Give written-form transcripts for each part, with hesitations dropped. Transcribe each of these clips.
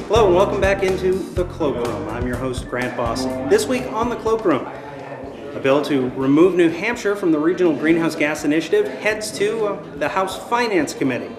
Hello and welcome back into the Cloakroom. I'm your host, Grant Bosse. This week on the Cloakroom, a bill to remove New Hampshire from the Regional Greenhouse Gas Initiative heads to the House Finance Committee.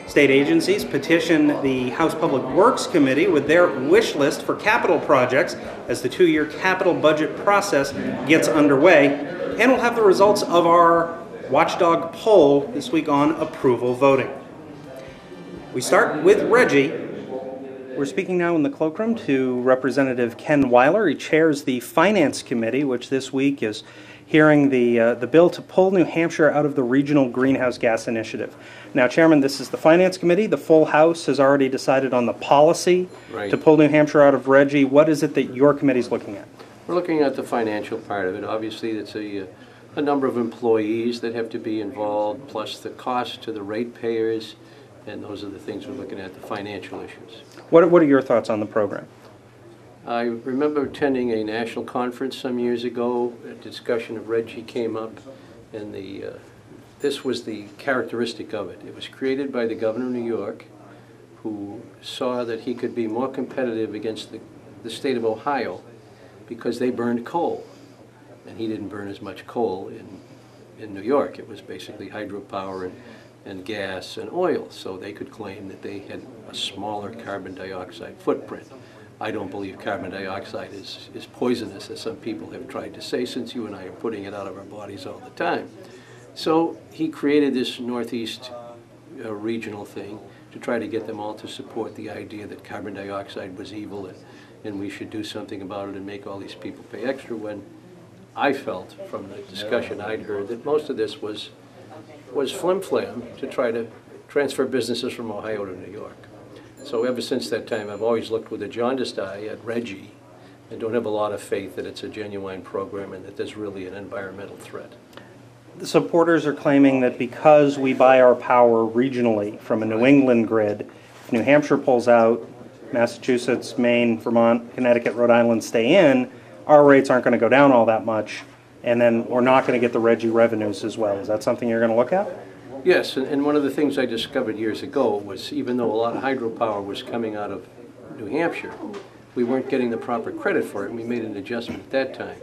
State agencies petition the House Public Works Committee with their wish list for capital projects as the two-year capital budget process gets underway, and we'll have the results of our watchdog poll this week on approval voting. We start with Reggie. We're speaking now in the Cloakroom to Representative Ken Weyler. He chairs the Finance Committee, which this week is hearing the bill to pull New Hampshire out of the Regional Greenhouse Gas Initiative. Now, Chairman, this is the Finance Committee. The full House has already decided on the policy to pull New Hampshire out of RGGI. What is it that your committee is looking at? We're looking at the financial part of it. Obviously, it's a number of employees that have to be involved, plus the cost to the ratepayers, and those are the things we're looking at, the financial issues. What are your thoughts on the program? I remember attending a national conference some years ago. A discussion of RGGI came up, and this was the characteristic of it. It was created by the governor of New York, who saw that he could be more competitive against the state of Ohio because they burned coal. And he didn't burn as much coal in New York. It was basically hydropower and gas and oil, so they could claim that they had a smaller carbon dioxide footprint. I don't believe carbon dioxide is poisonous, as some people have tried to say, since you and I are putting it out of our bodies all the time. So he created this Northeast regional thing to try to get them all to support the idea that carbon dioxide was evil and we should do something about it and make all these people pay extra, when I felt from the discussion I'd heard that most of this was flim-flam to try to transfer businesses from Ohio to New York. So ever since that time, I've always looked with a jaundiced eye at RGGI and don't have a lot of faith that it's a genuine program and that there's really an environmental threat. The supporters are claiming that because we buy our power regionally from a New England grid, if New Hampshire pulls out, Massachusetts, Maine, Vermont, Connecticut, Rhode Island stay in, our rates aren't going to go down all that much, and then we're not going to get the RGGI revenues as well. Is that something you're going to look at? Yes, and one of the things I discovered years ago was, even though a lot of hydropower was coming out of New Hampshire, we weren't getting the proper credit for it, and we made an adjustment at that time.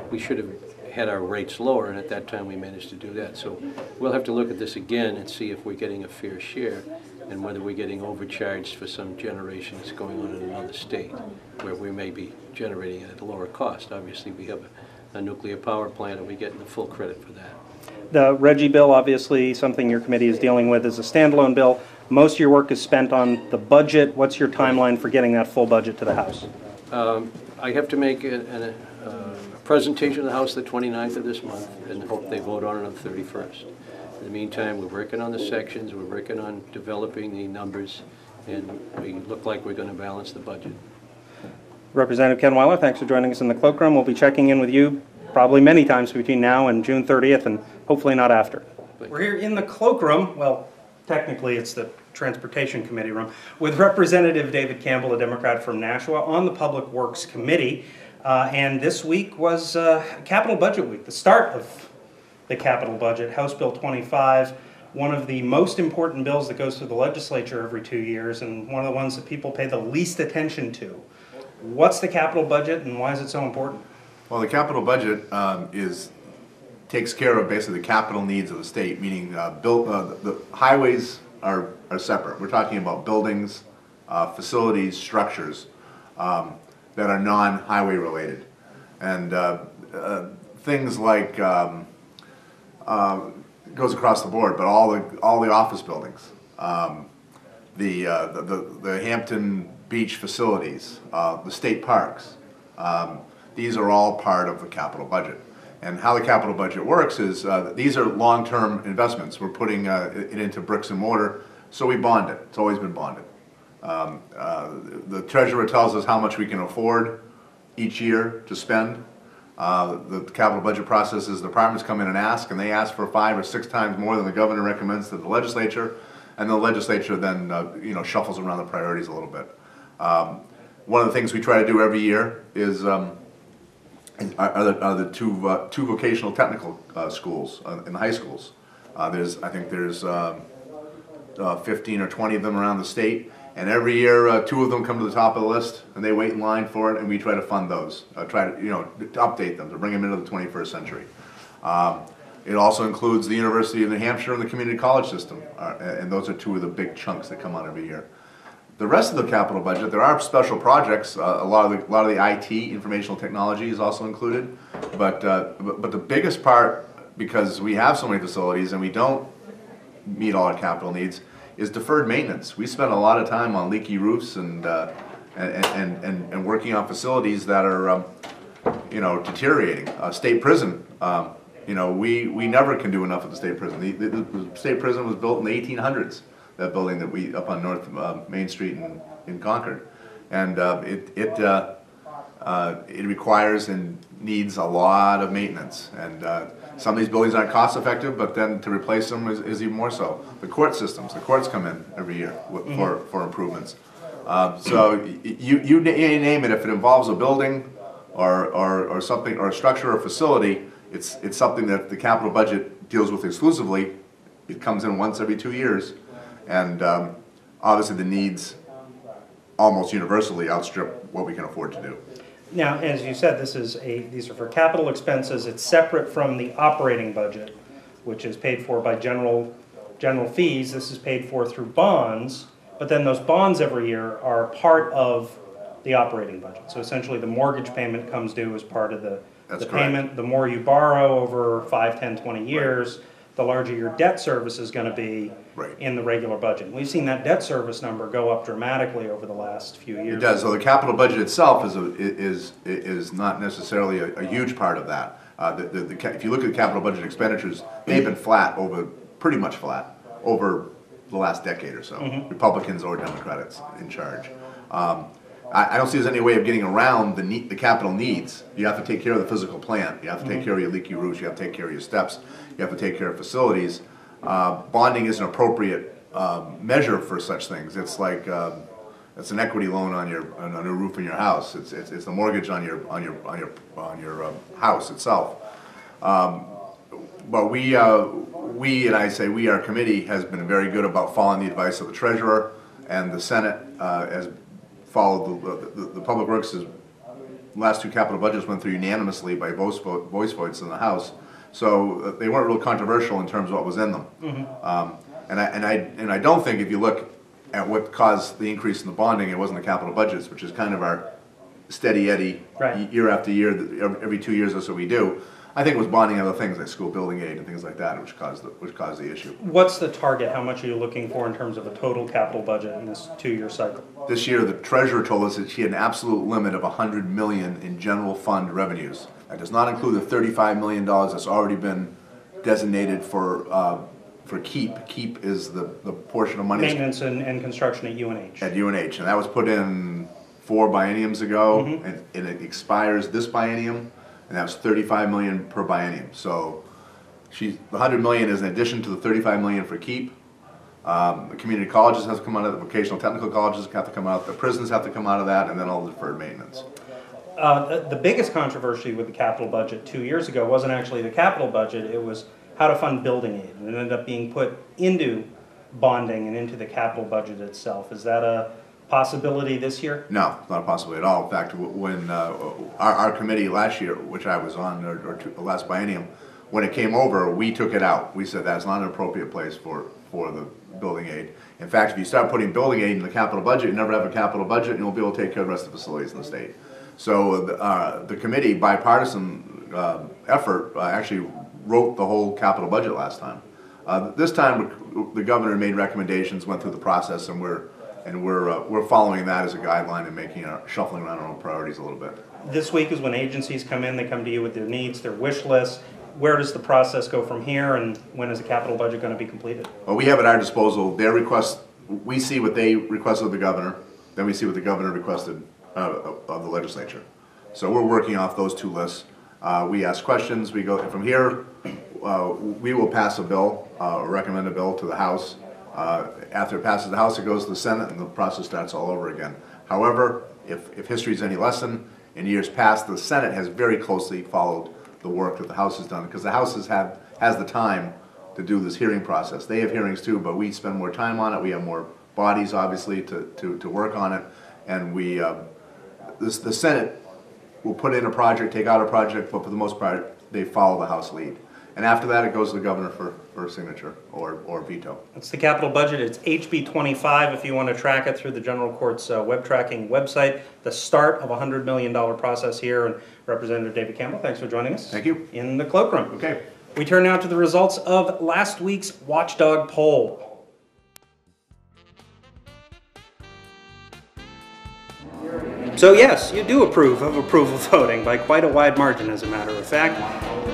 We should have had our rates lower, and at that time we managed to do that. So we'll have to look at this again and see if we're getting a fair share and whether we're getting overcharged for some generation that's going on in another state where we may be generating it at a lower cost. Obviously, we have a nuclear power plant, and we're getting the full credit for that. The RGGI bill, obviously something your committee is dealing with, is a standalone bill. Most of your work is spent on the budget. What's your timeline for getting that full budget to the House? I have to make a presentation to the House the 29th of this month and hope they vote on it on the 31st. In the meantime, we're working on the sections, we're working on developing the numbers, and we look like we're going to balance the budget. Representative Ken Weyler, thanks for joining us in the Cloakroom. We'll be checking in with you probably many times between now and June 30th, and hopefully not after. We're here in the Cloakroom. Well, technically it's the Transportation Committee room, with Representative David Campbell, a Democrat from Nashua, on the Public Works Committee. And this week was Capital Budget Week, the start of the capital budget, House Bill 25, one of the most important bills that goes through the legislature every 2 years, and one of the ones that people pay the least attention to. What's the capital budget, and why is it so important? Well, the capital budget takes care of basically the capital needs of the state, meaning the highways are separate. We're talking about buildings, facilities, structures that are non-highway related. And things like, goes across the board, but all the office buildings, the Hampton Beach facilities, the state parks, these are all part of the capital budget. And how the capital budget works is these are long-term investments. We're putting it into bricks and mortar, so we bond it. It's always been bonded. The treasurer tells us how much we can afford each year to spend. The capital budget process is the departments come in and they ask for 5 or 6 times more than the governor recommends to the legislature, and the legislature then shuffles around the priorities a little bit. One of the things we try to do every year is are the two vocational technical schools in the high schools. I think there's 15 or 20 of them around the state, And every year, two of them come to the top of the list, and they wait in line for it, and we try to fund those, try to, to update them, to bring them into the 21st century. It also includes the University of New Hampshire and the community college system, and those are two of the big chunks that come out every year. The rest of the capital budget, there are special projects. A lot of the IT, informational technology, is also included. But the biggest part, because we have so many facilities and we don't meet all our capital needs, is deferred maintenance. We spend a lot of time on leaky roofs and working on facilities that are deteriorating. State prison. We never can do enough at the state prison. The state prison was built in the 1800s. That building that we up on North Main Street in Concord, and it requires and needs a lot of maintenance. And some of these buildings aren't cost effective, but then to replace them is even more so. The court systems, the courts come in every year for improvements. So you name it, if it involves a building or something, or a structure or facility, it's something that the capital budget deals with exclusively. It comes in once every 2 years, and obviously the needs almost universally outstrip what we can afford to do. Now, as you said, these are for capital expenses. It's separate from the operating budget, which is paid for by general fees. This is paid for through bonds, but then those bonds every year are part of the operating budget. So essentially the mortgage payment comes due as part of the payment. The more you borrow over 5, 10, 20 years, the larger your debt service is going to be in the regular budget. We've seen that debt service number go up dramatically over the last few years. It does. So the capital budget itself is not necessarily a huge part of that. If you look at the capital budget expenditures, they've been pretty much flat over the last decade or so. Republicans or Democrats in charge. I don't see there's any way of getting around the capital needs. You have to take care of the physical plant. You have to take care of your leaky roofs. You have to take care of your steps. You have to take care of facilities. Bonding is an appropriate measure for such things. It's like it's an equity loan on your roof in your house. It's the mortgage on your house itself. But we and I say we, our committee, has been very good about following the advice of the treasurer, and the Senate has followed the Public Works. Last two capital budgets went through unanimously by voice votes in the House, so they weren't real controversial in terms of what was in them. And I don't think, if you look at what caused the increase in the bonding, it wasn't the capital budgets, which is kind of our steady eddy year after year. Every 2 years or so we do. I think it was bonding other things like school building aid and things like that, which caused the issue. What's the target? How much are you looking for in terms of a total capital budget in this 2-year cycle? This year, the treasurer told us that she had an absolute limit of $100 million in general fund revenues. That does not include the $35 million that's already been designated for KEEP. KEEP is the portion of money. Maintenance and construction at UNH. At UNH, and that was put in 4 bienniums ago, and it expires this biennium. And that was $35 million per biennium. So the $100 million is in addition to the $35 million for KEEP. The community colleges have to come out of it, the vocational technical colleges have to come out, the prisons have to come out of that, and then all the deferred maintenance. The biggest controversy with the capital budget 2 years ago wasn't actually the capital budget, it was how to fund building aid. And it ended up being put into bonding and into the capital budget itself. Is that a possibility this year? No, it's not a possibility at all. In fact, when our committee last year, which I was on, or last biennium, when it came over, we took it out. We said that's not an appropriate place for the building aid. In fact, if you start putting building aid in the capital budget, you never have a capital budget, and you won't be able to take care of the rest of the facilities in the state. So the committee, bipartisan effort, actually wrote the whole capital budget last time. This time, the governor made recommendations, went through the process, and we're following that as a guideline and making shuffling around our own priorities a little bit. This week is when agencies come in, they come to you with their needs, their wish list. Where does the process go from here, and when is the capital budget going to be completed? Well, we have at our disposal their requests. We see what they requested of the governor, then we see what the governor requested of the legislature. So we're working off those two lists. We ask questions, we go from here, we will pass a bill, or recommend a bill to the House. After it passes the House, it goes to the Senate, and the process starts all over again. However, if history is any lesson, in years past, the Senate has very closely followed the work that the House has done, because the House has the time to do this hearing process. They have hearings too, but we spend more time on it. We have more bodies, obviously, to work on it. And the Senate will put in a project, take out a project, but for the most part, they follow the House lead. And after that, it goes to the governor for a signature or veto. It's the capital budget. It's HB 25 if you want to track it through the General Court's web tracking website. The start of a $100 million process here. And Representative David Campbell, thanks for joining us. Thank you. In the cloakroom. Okay. We turn now to the results of last week's Watchdog poll. So yes, you do approve of approval voting by quite a wide margin, as a matter of fact.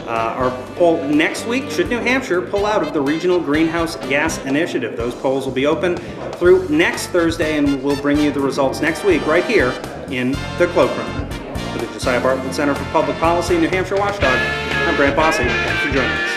Our poll next week, should New Hampshire pull out of the Regional Greenhouse Gas Initiative? Those polls will be open through next Thursday, and we'll bring you the results next week right here in the Cloakroom. For the Josiah Bartlett Center for Public Policy, New Hampshire Watchdog, I'm Grant Bosse. Thanks for joining us.